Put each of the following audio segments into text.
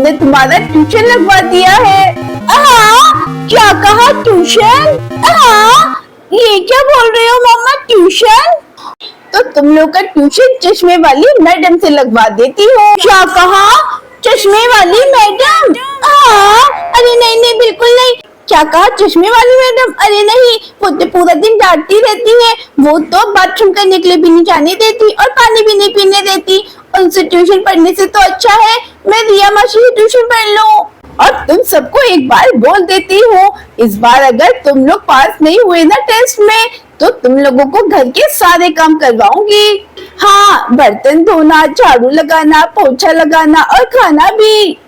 हमने तुम्हारा ट्यूशन लगवा दिया है। क्या कहा ट्यूशन? ये क्या बोल रहे हो मम्मा, ट्यूशन? तो तुम लोग का ट्यूशन चश्मे वाली मैडम से लगवा देती हो। क्या कहा? चश्मे वाली मैडम? अरे नहीं नहीं, बिल्कुल नहीं। क्या कहा? चश्मे वाली मैडम? अरे नहीं, वो तो पूरा दिन डांटती रहती है। वो तो बाथरूम करने के लिए भी नहीं जाने देती और पानी भी नहीं पीने देती। उनसे ट्यूशन पढ़ने से तो अच्छा है मैं रिया मासी से ट्यूशन पढ़ लूं। और तुम सबको एक बार बोल देती हो, इस बार अगर तुम लोग पास नहीं हुए ना टेस्ट में, तो तुम लोगों को घर के सारे काम करवाऊंगी। हाँ, बर्तन धोना, झाड़ू लगाना, पोछा लगाना और खाना भी।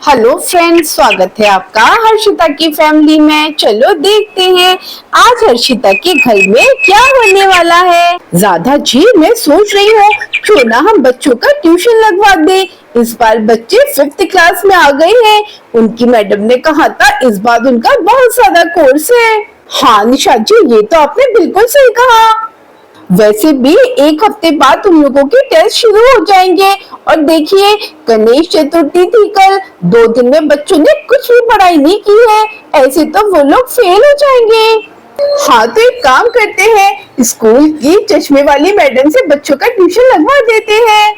हेलो फ्रेंड्स, स्वागत है आपका हर्षिता की फैमिली में। चलो देखते हैं आज हर्षिता के घर में क्या होने वाला है। राधा जी, मैं सोच रही हूँ क्यों ना हम बच्चों का ट्यूशन लगवा दे। इस बार बच्चे 5th क्लास में आ गए हैं। उनकी मैडम ने कहा था इस बार उनका बहुत सारा कोर्स है। हाँ निशा जी, ये तो आपने बिल्कुल सही कहा। वैसे भी एक हफ्ते बाद तुम लोगों के टेस्ट शुरू हो जाएंगे। और देखिए, गणेश चतुर्थी थी कल। 2 दिन में बच्चों ने कुछ भी पढ़ाई नहीं की है, ऐसे तो वो लोग फेल हो जाएंगे। हाँ, तो एक काम करते हैं, स्कूल की चश्मे वाली मैडम से बच्चों का ट्यूशन लगवा देते हैं।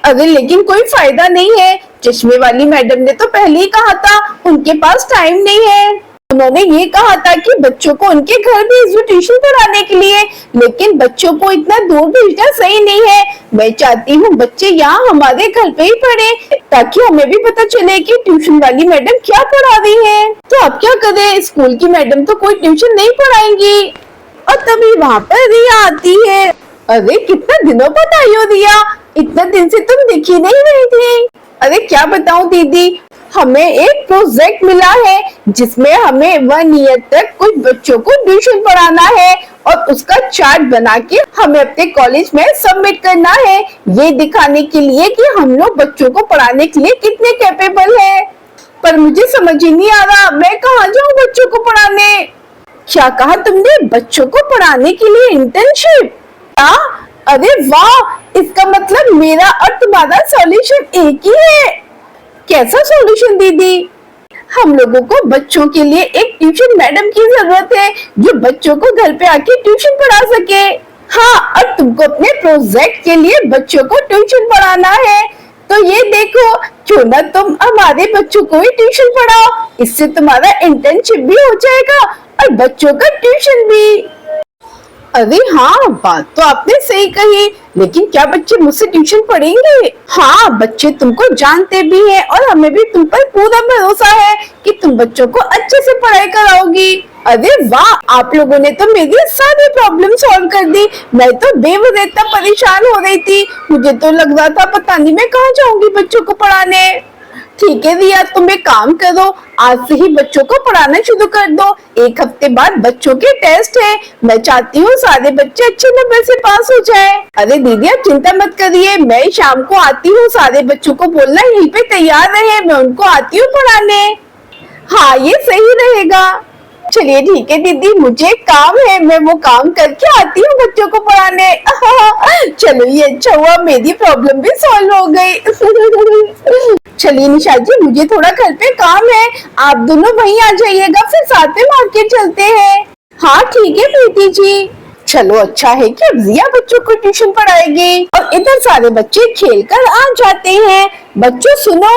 अरे लेकिन कोई फायदा नहीं है, चश्मे वाली मैडम ने तो पहले ही कहा था उनके पास टाइम नहीं है। उन्होंने ये कहा था कि बच्चों को उनके घर भेजो ट्यूशन पढ़ाने के लिए, लेकिन बच्चों को इतना दूर भेजना सही नहीं है। मैं चाहती हूँ बच्चे यहाँ हमारे घर पे ही पढ़े, ताकि हमें भी पता चले कि ट्यूशन वाली मैडम क्या पढ़ा रही है। तो अब क्या करें, स्कूल की मैडम तो कोई ट्यूशन नहीं पढ़ाएंगी। और तभी वहाँ पर रिया आती है। अरे कितना दिनों बाद आई हो रिया, इतना दिन से तुम दिख ही नहीं रही थी। अरे क्या बताऊं दीदी, हमें एक प्रोजेक्ट मिला है जिसमें हमें 1 ईयर तक कुछ बच्चों को ट्यूशन पढ़ाना है और उसका चार्ट बना के हमें अपने कॉलेज में सबमिट करना है, ये दिखाने के लिए कि हम लोग बच्चों को पढ़ाने के लिए कितने कैपेबल है। पर मुझे समझ ही नहीं आ रहा मैं कहाँ जाऊँ बच्चों को पढ़ाने। क्या कहा तुमने? बच्चों को पढ़ाने के लिए इंटर्नशिप? अरे वाह, इसका मतलब मेरा और तुम्हारा सॉल्यूशन एक ही है। कैसा सॉल्यूशन दीदी? हम लोगों को बच्चों के लिए एक ट्यूशन मैडम की जरूरत है जो बच्चों को घर पे आके ट्यूशन पढ़ा सके। हाँ, और तुमको अपने प्रोजेक्ट के लिए बच्चों को ट्यूशन पढ़ाना है, तो ये देखो क्यों ना तुम हमारे बच्चों को ही ट्यूशन पढ़ाओ। इससे तुम्हारा इंटर्नशिप भी हो जाएगा और बच्चों का ट्यूशन भी। अरे हाँ, बात तो आपने सही कही, लेकिन क्या बच्चे मुझसे ट्यूशन पढ़ेंगे? हाँ, बच्चे तुमको जानते भी हैं और हमें भी तुम पर पूरा भरोसा है कि तुम बच्चों को अच्छे से पढ़ाई कराओगी। अरे वाह, आप लोगों ने तो मेरी सारी प्रॉब्लम सॉल्व कर दी। मैं तो बेवजह इतना परेशान हो रही थी, मुझे तो लग रहा था पता नहीं मैं कहाँ जाऊंगी बच्चों को पढ़ाने। ठीक है रिया, तुम एक काम करो, आज से ही बच्चों को पढ़ाना शुरू कर दो। 1 हफ्ते बाद बच्चों के टेस्ट है, मैं चाहती हूँ सारे बच्चे अच्छे नंबर से पास हो जाएं। अरे दीदी आप चिंता मत करिए, मैं शाम को आती हूँ, सारे बच्चों को बोलना यहीं पे तैयार रहे, मैं उनको आती हूँ पढ़ाने। हाँ, ये सही रहेगा। चलिए ठीक है दीदी, मुझे काम है, मैं वो काम करके आती हूँ बच्चों को पढ़ाने। चलो ये अच्छा हुआ, मेरी प्रॉब्लम भी सॉल्व हो गई। चलिए निशा जी, मुझे थोड़ा घर पे काम है, आप दोनों वहीं आ जाइएगा, फिर साथ में मार्केट चलते हैं। हाँ ठीक है प्रीति जी। चलो अच्छा है कि अब रिया बच्चों को ट्यूशन पढ़ाएगी और इधर सारे बच्चे खेलकर आ जाते हैं। बच्चों सुनो,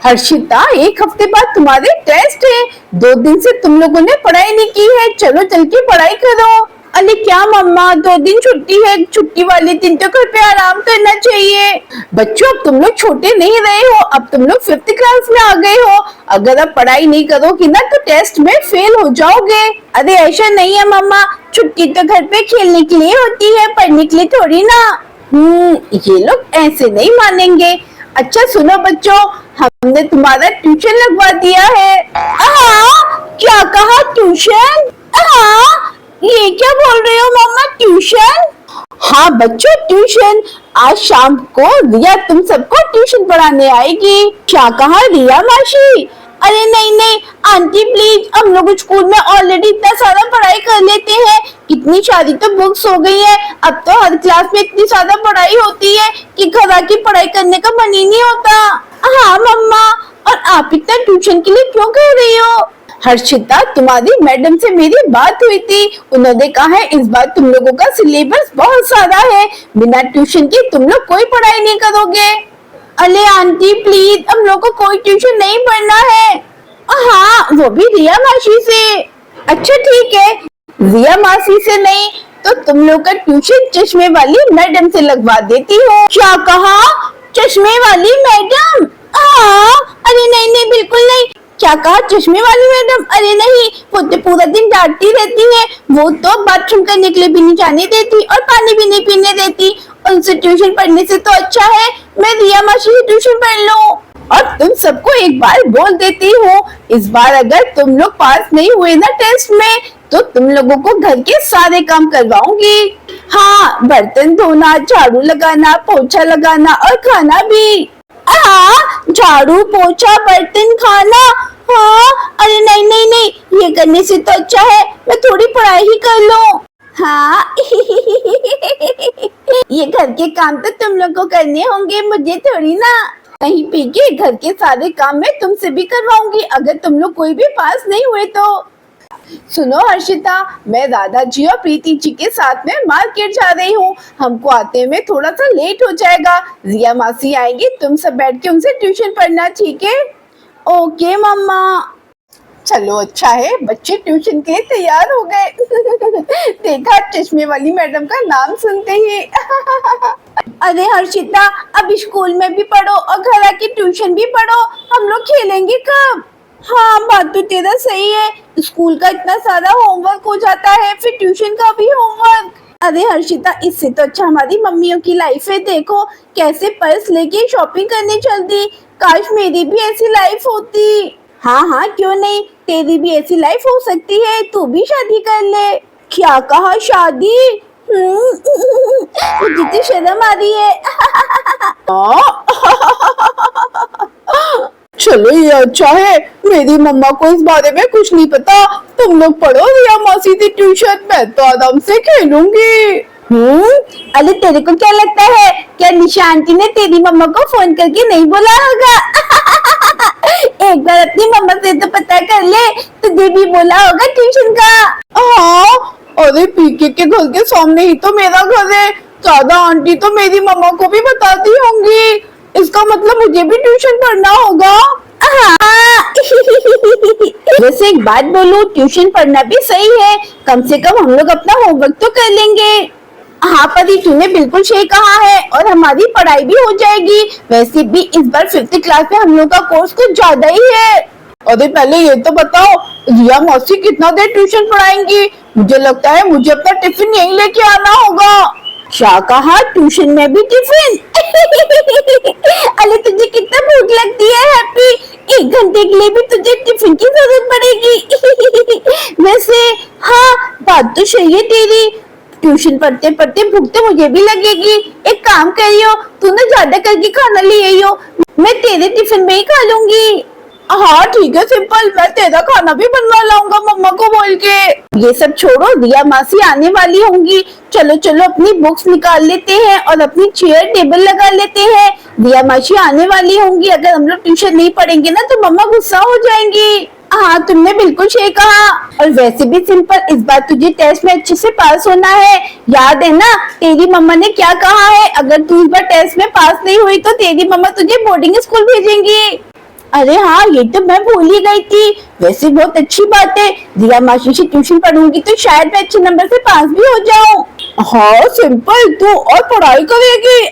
हर्षिता 1 हफ्ते बाद तुम्हारे टेस्ट है। 2 दिन से तुम लोगों ने पढ़ाई नहीं की है, चलो चल के पढ़ाई करो। अरे क्या मम्मा, 2 दिन छुट्टी है, छुट्टी वाले दिन तो घर पे आराम करना चाहिए। बच्चों अब तुम लोग छोटे नहीं रहे हो, अब तुम लोग 5th क्लास में आ गए हो। अगर अब पढ़ाई नहीं करोगी ना तो टेस्ट में फेल हो जाओगे। अरे ऐसा नहीं है मम्मा, छुट्टी तो घर पे खेलने के लिए होती है, पढ़ने के लिए थोड़ी ना। ये लोग ऐसे नहीं मानेंगे। अच्छा सुनो बच्चों, हमने तुम्हारा ट्यूशन लगवा दिया है। क्या कहा ट्यूशन? ये क्या बोल रहे हो मम्मा, ट्यूशन? हाँ बच्चों, ट्यूशन। आज शाम को रिया तुम सबको ट्यूशन पढ़ाने आएगी। क्या कहा रिया मासी? अरे नहीं नहीं आंटी प्लीज, हम लोग स्कूल में ऑलरेडी इतना सारा पढ़ाई कर लेते हैं, इतनी सारी तो बुक्स हो गई है, अब तो हर क्लास में इतनी ज्यादा पढ़ाई होती है कि घर आके पढ़ाई करने का मन ही नहीं होता। हाँ मम्मा, आप इतना ट्यूशन के लिए क्यों कह रही हो? हर्षिता, तुम्हारी मैडम से मेरी बात हुई थी, उन्होंने कहा है इस बार तुम लोगों का सिलेबस बहुत सारा है, बिना ट्यूशन के तुम लोग कोई पढ़ाई नहीं करोगे। अरे आंटी प्लीज, हम लोग को कोई ट्यूशन नहीं पढ़ना है। हाँ, वो भी रिया मासी से। अच्छा ठीक है, रिया मासी से नहीं तो तुम लोग का ट्यूशन चश्मे वाली मैडम से लगवा देती हो। क्या कहा? चश्मे वाली मैडम? हाँ, अरे नहीं नहीं बिल्कुल नहीं। क्या कहा? चश्मे वाली मैडम? अरे नहीं, वो तो पूरा दिन डांटती रहती है, वो तो बाथरूम करने के लिए भी नहीं जाने देती और पानी भी नहीं पीने देती। उनसे ट्यूशन पढ़ने से तो अच्छा है मैं रिया मासी से ट्यूशन पढ़ लूं। और तुम सबको एक बार बोल देती हूँ, इस बार अगर तुम लोग पास नहीं हुए ना टेस्ट में तो तुम लोगों को घर के सारे काम करवाऊंगी। हाँ, बर्तन धोना, झाड़ू लगाना, पोछा लगाना और खाना भी। हाँ, झाड़ू पोछा बर्तन खाना? हाँ, अरे नहीं नहीं नहीं, ये करने से तो अच्छा है मैं थोड़ी पढ़ाई ही कर लूं। हाँ ये घर के काम तो तुम लोग को करने होंगे, मुझे थोड़ी ना। कहीं पी के घर के सारे काम मैं तुमसे भी करवाऊंगी अगर तुम लोग कोई भी पास नहीं हुए तो। सुनो हर्षिता, मैं दादा जी और प्रीति जी के साथ में मार्केट जा रही हूँ, हमको आते में थोड़ा सा लेट हो जाएगा। रिया मासी आएंगी, तुम सब बैठ के उनसे ट्यूशन पढ़ना, ठीक है? ओके मम्मा। चलो अच्छा है, बच्चे ट्यूशन के लिए तैयार हो गए। देखा, चश्मे वाली मैडम का नाम सुनते ही। अरे हर्षिता, अब स्कूल में भी पढ़ो और घर आके ट्यूशन भी पढ़ो, हम लोग खेलेंगे कब? हाँ, बात तो तेरा सही है, स्कूल का इतना सारा होमवर्क हो जाता है, फिर ट्यूशन का भी होमवर्क। अरे हर्षिता, इससे तो अच्छा हमारी मम्मियों की लाइफ है, देखो कैसे पर्स लेके शॉपिंग करने चलती। काश मेरी भी ऐसी लाइफ होती। हाँ हाँ, क्यों नहीं, तेरी भी ऐसी लाइफ हो सकती है, तू भी शादी कर ले। क्या कहा? शादी? कितनी शर्म आ रही है। चलो ये अच्छा है, मेरी मम्मा को इस बारे में कुछ नहीं पता। तुम लोग पढ़ो रिया मासी से ट्यूशन, मैं तो आराम से खेलूंगी। अरे तेरे को क्या लगता है, क्या निशा आंटी ने तेरी मम्मा को फोन करके नहीं बोला होगा? एक बार अपनी मम्मा से तो पता कर ले, तुझे भी बोला होगा ट्यूशन का। हाँ, अरे पीके के घर के सामने ही तो मेरा घर है, दादा आंटी तो मेरी मम्मा को भी बताती होंगी, इसका मतलब मुझे भी ट्यूशन पढ़ना होगा। हाँ। वैसे एक बात बोलूं, ट्यूशन पढ़ना भी सही है, कम से कम हम लोग अपना होमवर्क तो कर लेंगे। हाँ परी, तूने बिल्कुल सही कहा है, और हमारी पढ़ाई भी हो जाएगी। वैसे भी इस बार 5th क्लास में हम लोग का कोर्स कुछ ज्यादा ही है। अरे पहले ये तो बताओ, रिया मौसी कितना देर ट्यूशन पढ़ाएंगी? मुझे लगता है मुझे अपना टिफिन यहीं लेके आना होगा। क्या कहा? ट्यूशन में भी टिफिन? अरे तुझे कितना भूख लगती है हैप्पी, 1 घंटे के लिए भी तुझे टिफिन की जरूरत पड़ेगी। वैसे हाँ, बात तो सही है तेरी, ट्यूशन पढ़ते पढ़ते भूख तो मुझे भी लगेगी। एक काम करियो, तू ना ज्यादा करके खाना ले आइयो, मैं तेरे टिफिन में ही खा लूंगी। हाँ ठीक है सिंपल, मैं तेरा खाना भी बनवा लाऊंगा मम्मा को बोल के। ये सब छोड़ो, रिया मासी आने वाली होंगी, चलो चलो अपनी बुक्स निकाल लेते हैं और अपनी चेयर टेबल लगा लेते हैं। रिया मासी आने वाली होंगी, अगर हम लोग ट्यूशन नहीं पढ़ेंगे ना तो मम्मा गुस्सा हो जाएंगी। हाँ तुमने बिल्कुल सही कहा, और वैसे भी सिंपल, इस बार तुझे टेस्ट में अच्छे से पास होना है। याद है ना तेरी मम्मा ने क्या कहा है, अगर तू इस बार टेस्ट में पास नहीं हुई तो तेरी मम्मा तुझे बोर्डिंग स्कूल भेजेंगी। अरे हाँ, ये तो मैं भूल ही गई थी। वैसे बहुत अच्छी बात है, रिया मासी से ट्यूशन पढ़ूंगी तो शायद मैं अच्छे नंबर से पास भी हो जाऊं। हाँ सिंपल, तू और पढ़ाई करेगी।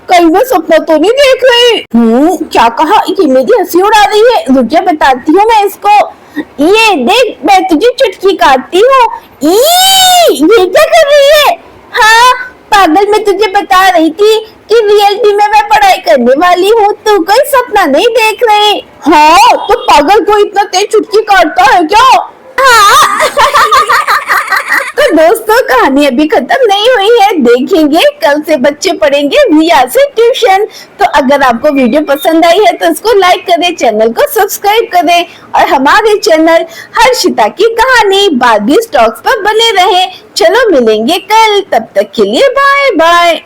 कहीं मैं सपना तो नहीं देख रही। क्या कहा? ये मेरी हंसी उड़ा रही है, रुक जा बताती हूँ मैं इसको। ये देख, मैं तुझे चुटकी काटती हूँ। ये क्या कर रही है? हाँ पागल, मैं तुझे बता रही थी कि रियलिटी में मैं पढ़ाई करने वाली हूँ, तू कोई सपना नहीं देख रही। हाँ तो पागल को इतना तेज चुटकी काटता है क्या? हाँ। तो दोस्तों, कहानी अभी खत्म नहीं हुई है, देखेंगे कल से बच्चे पढ़ेंगे रिया से ट्यूशन। तो अगर आपको वीडियो पसंद आई है तो इसको लाइक करें, चैनल को सब्सक्राइब करें और हमारे चैनल हर्षिता की कहानी बारबी स्टॉक्स पर बने रहें। चलो मिलेंगे कल, तब तक के लिए बाय बाय।